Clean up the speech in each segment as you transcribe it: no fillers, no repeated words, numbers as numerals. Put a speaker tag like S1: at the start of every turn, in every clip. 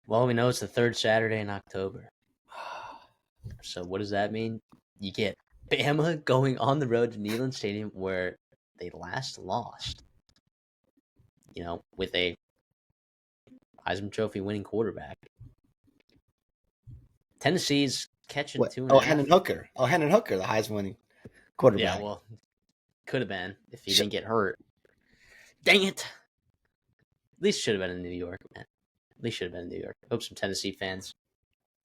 S1: Well, we know it's the third Saturday in October. So what does that mean? You get Bama going on the road to Neyland Stadium where they last lost, with a Heisman Trophy winning quarterback. Tennessee's catching
S2: What?
S1: two and
S2: Oh,
S1: a half.
S2: Hendon Hooker. Oh, Hendon Hooker, the Heisman winning
S1: Yeah,
S2: quarterback.
S1: well, could have been if he
S2: Sh-
S1: didn't get hurt. Dang it. At least should have been in New York, man. At least should have been in New York. Hope some Tennessee fans.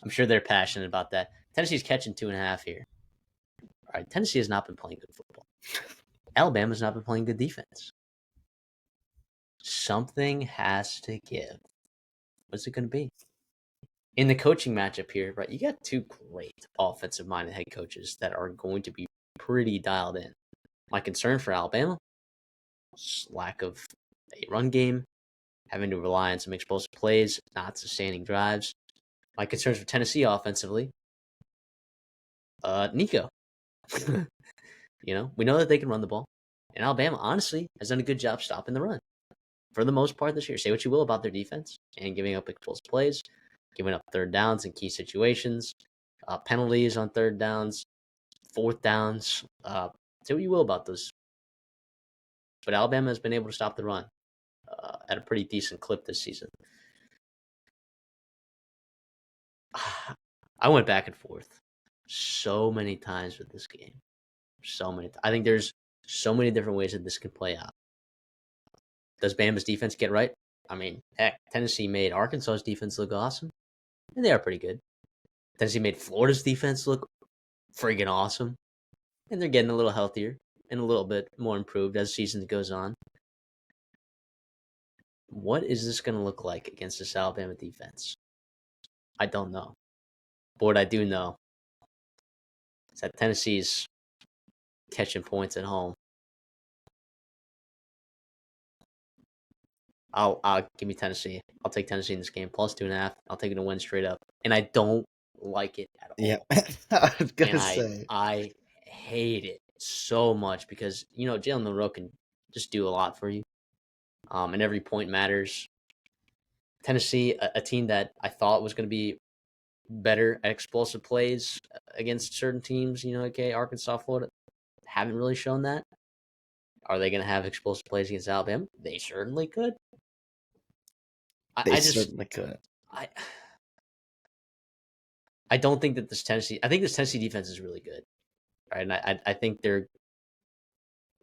S1: I'm sure they're passionate about that. Tennessee's catching 2.5 here. All right, Tennessee has not been playing good football. Alabama's not been playing good defense. Something has to give. What's it going to be? In the coaching matchup here, right, you got two great offensive minded head coaches that are going to be pretty dialed in. My concern for Alabama is lack of a run game, having to rely on some explosive plays, not sustaining drives. My concerns for Tennessee offensively, Nico. We know that they can run the ball. And Alabama, honestly, has done a good job stopping the run for the most part this year. Say what you will about their defense and giving up explosive plays, giving up third downs in key situations, penalties on third downs, fourth downs. Say what you will about those. But Alabama has been able to stop the run at a pretty decent clip this season. I went back and forth so many times with this game. I think there's so many different ways that this can play out. Does Bama's defense get right? I mean, heck, Tennessee made Arkansas's defense look awesome, and they are pretty good. Tennessee made Florida's defense look friggin' awesome, and they're getting a little healthier and a little bit more improved as the season goes on. What is this going to look like against this Alabama defense? I don't know. But what I do know is that Tennessee's catching points at home. I'll give me Tennessee. I'll take Tennessee in this game plus 2.5. I'll take it to win straight up, and I don't like it at
S2: Yeah,
S1: all.
S2: I was
S1: And
S2: gonna
S1: I
S2: say.
S1: I hate it so much because Jalen Monroe can just do a lot for you, and every point matters. Tennessee, a team that I thought was going to be better at explosive plays against certain teams, okay, Arkansas, Florida, haven't really shown that. Are they going to have explosive plays against Alabama? They certainly could. I,
S2: They
S1: I just
S2: certainly could.
S1: I I don't think that I think this Tennessee defense is really good, right? And I think they're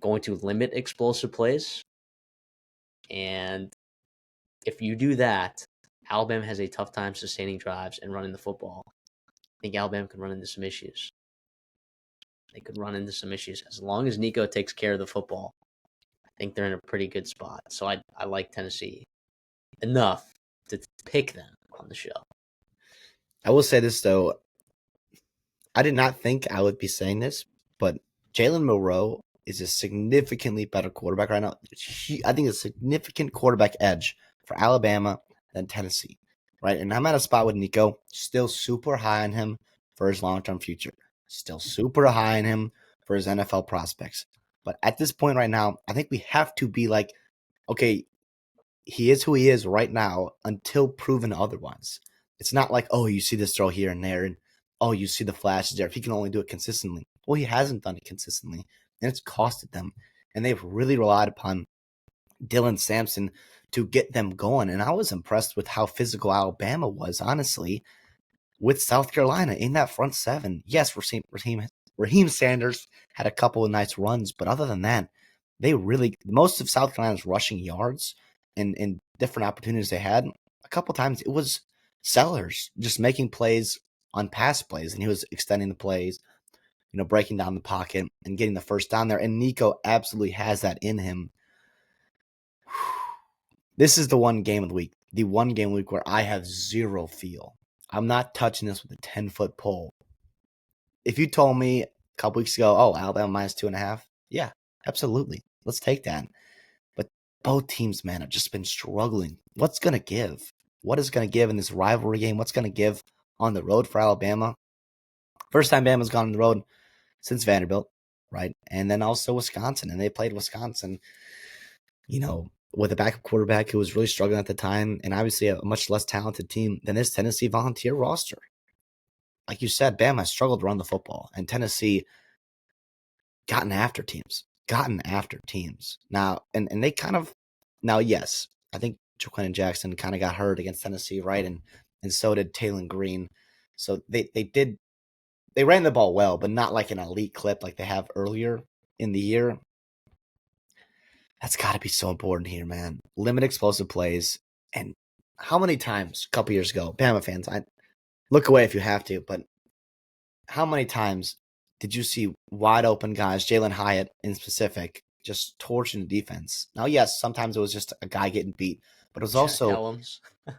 S1: going to limit explosive plays. And if you do that, Alabama has a tough time sustaining drives and running the football. I think Alabama can run into some issues. They could run into some issues. As long as Nico takes care of the football, I think they're in a pretty good spot. So I like Tennessee enough to pick them on the show.
S2: I will say this though, I did not think I would be saying this, but Jalen Monroe is a significantly better quarterback right now. I think a significant quarterback edge for Alabama than Tennessee, right? And I'm at a spot with Nico, still super high on him for his long-term future, still super high on him for his NFL prospects. But at this point right now, I think we have to be like, okay, he is who he is right now until proven otherwise. It's not like, oh, you see this throw here and there, and oh, you see the flashes there. If he can only do it consistently. Well, he hasn't done it consistently, and it's costed them. And they've really relied upon Dylan Sampson to get them going. And I was impressed with how physical Alabama was, honestly, with South Carolina in that front seven. Yes, Raheem Sanders had a couple of nice runs, but other than that, most of South Carolina's rushing yards and different opportunities they had, a couple times it was Sellers just making plays on pass plays, and he was extending the plays, breaking down the pocket and getting the first down there. And Nico absolutely has that in him. This is the one game of the week where I have zero feel. I'm not touching this with a 10-foot pole. If you told me a couple weeks ago, oh, Alabama minus 2.5, yeah, absolutely. Let's take that. But both teams, man, have just been struggling. What's going to give? What is going to give in this rivalry game? What's going to give on the road for Alabama? First time Bama's gone on the road since Vanderbilt, right? And then also Wisconsin, and they played Wisconsin, with a backup quarterback who was really struggling at the time, and obviously a much less talented team than this Tennessee Volunteer roster. Like you said, Bama struggled to run the football, and Tennessee gotten after teams. Now, and they kind of yes, I think Jaquan Jackson kind of got hurt against Tennessee, right? And so did Taylon Green. So they ran the ball well, but not like an elite clip like they have earlier in the year. That's got to be so important here, man. Limit explosive plays. And how many times a couple years ago, Bama fans, I look away if you have to, but how many times did you see wide open guys, Jalen Hyatt in specific, just torching the defense? Now, yes, sometimes it was just a guy getting beat, but it was
S1: Jack
S2: also
S1: Helms,
S2: who's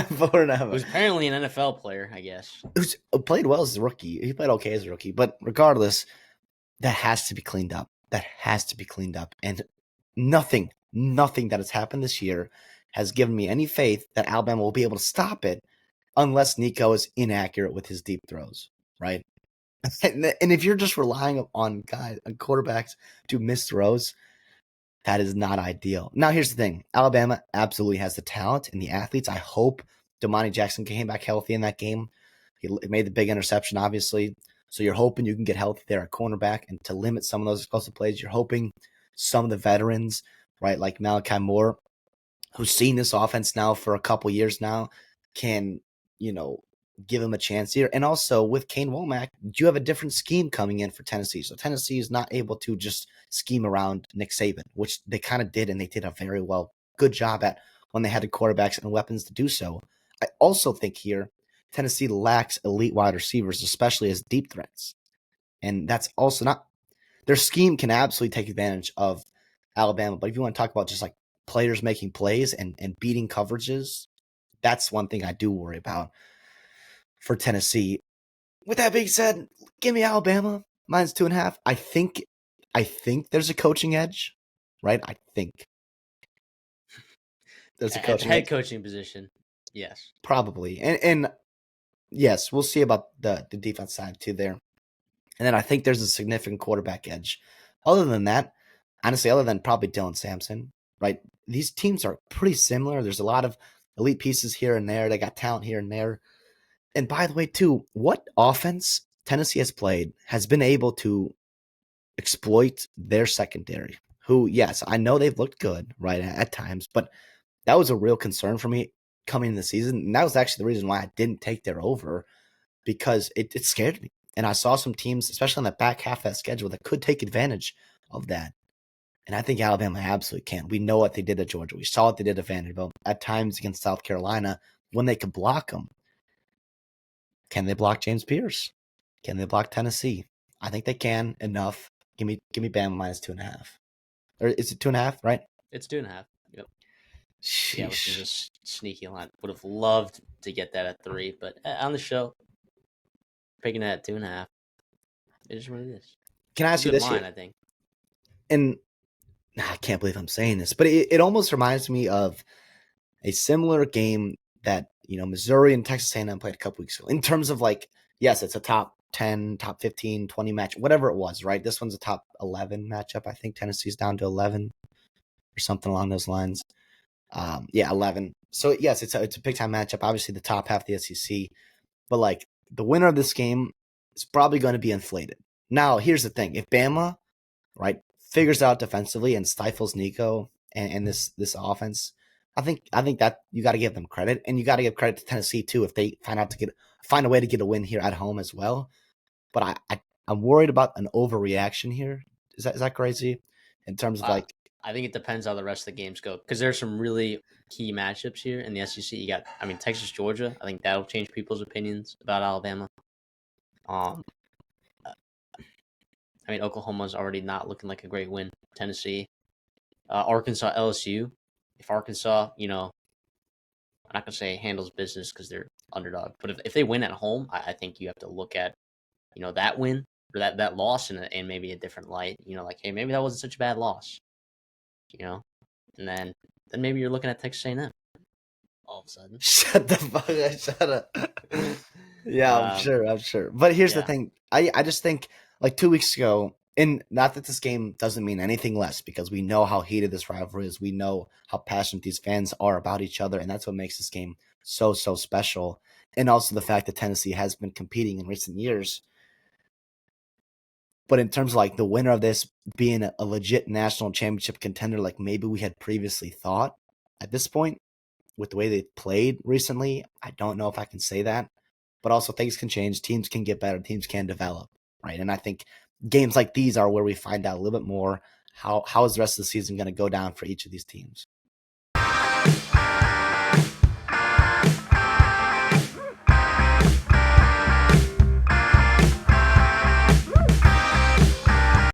S1: who's apparently an NFL player, I guess.
S2: who's played well as a rookie. He played okay as a rookie, but regardless, that has to be cleaned up. And nothing that has happened this year has given me any faith that Alabama will be able to stop it unless Nico is inaccurate with his deep throws, right? And if you're just relying on quarterbacks to miss throws, that is not ideal. Now, here's the thing. Alabama absolutely has the talent and the athletes. I hope Damani Jackson came back healthy in that game. He made the big interception, obviously. So you're hoping you can get healthy there at cornerback and to limit some of those explosive plays. You're hoping some of the veterans, right, like Malachi Moore, who's seen this offense now for a couple years now, can, give him a chance here. And also with Kane Womack, you have a different scheme coming in for Tennessee. So Tennessee is not able to just scheme around Nick Saban, which they kind of did, and they did a very good job at when they had the quarterbacks and weapons to do so. I also think here Tennessee lacks elite wide receivers, especially as deep threats. And that's also not their scheme can absolutely take advantage of Alabama. But if you want to talk about just like players making plays and beating coverages, that's one thing I do worry about for Tennessee. With that being said, give me Alabama minus 2.5. I think there's a coaching edge, right? I think there's a
S1: At the
S2: coaching
S1: head
S2: edge.
S1: coaching position, yes.
S2: Probably. And yes, we'll see about the defense side too there. And then I think there's a significant quarterback edge. Other than that, honestly, other than probably Dylan Sampson, right? These teams are pretty similar. There's a lot of elite pieces here and there. They got talent here and there. And by the way, too, what offense Tennessee has played has been able to exploit their secondary, who, yes, I know they've looked good, right, at times, but that was a real concern for me coming in the season. And that was actually the reason why I didn't take their over, because it scared me. And I saw some teams, especially on the back half of that schedule, that could take advantage of that. And I think Alabama absolutely can. We know what they did at Georgia. We saw what they did at Vanderbilt. At times against South Carolina, when they could block them. Can they block James Pierce? Can they block Tennessee? I think they can enough. Give me Bama minus 2.5. Or is it 2.5, right?
S1: It's 2.5. Yep.
S2: Sheesh.
S1: Yeah, which is a sneaky line. Would have loved to get that at 3, but on the show, picking it at 2.5. It is what it is.
S2: Can I ask you
S1: Good
S2: this
S1: line,
S2: here?
S1: I think.
S2: And I can't believe I'm saying this, but it almost reminds me of a similar game that, Missouri and Texas A&M played a couple weeks ago. In terms of yes, it's a top 10, top 15, 20 match, whatever it was, right? This one's a top 11 matchup. I think Tennessee's down to 11 or something along those lines. 11. So yes, it's a big time matchup. Obviously, the top half of the SEC, but the winner of this game is probably going to be inflated. Now, here's the thing: if Bama, right, figures out defensively and stifles Nico and this offense, I think that you got to give them credit, and you got to give credit to Tennessee too if they find a way to get a win here at home as well. But I'm worried about an overreaction here. Is that crazy? In terms of
S1: I think it depends how the rest of the games go, because there's some really key matchups here in the SEC. You got, Texas, Georgia. I think that'll change people's opinions about Alabama. Oklahoma's already not looking like a great win. Tennessee, Arkansas, LSU. If Arkansas, I'm not gonna say handles business because they're underdog, but if they win at home, I think you have to look at, that win or that loss in maybe a different light. Hey, maybe that wasn't such a bad loss. And then maybe you're looking at Texas A&M all of a sudden.
S2: Shut the fuck up! Shut up. Yeah, I'm sure. But here's the thing: I just think 2 weeks ago, And not that this game doesn't mean anything less, because we know how heated this rivalry is. We know how passionate these fans are about each other, and that's what makes this game so special. And also the fact that Tennessee has been competing in recent years. But in terms of like the winner of this being a legit national championship contender, like maybe we had previously thought at this point, with the way they played recently, I don't know if I can say that. But also things can change, teams can get better, teams can develop, right? And I think games like these are where we find out a little bit more how is the rest of the season going to go down for each of these teams.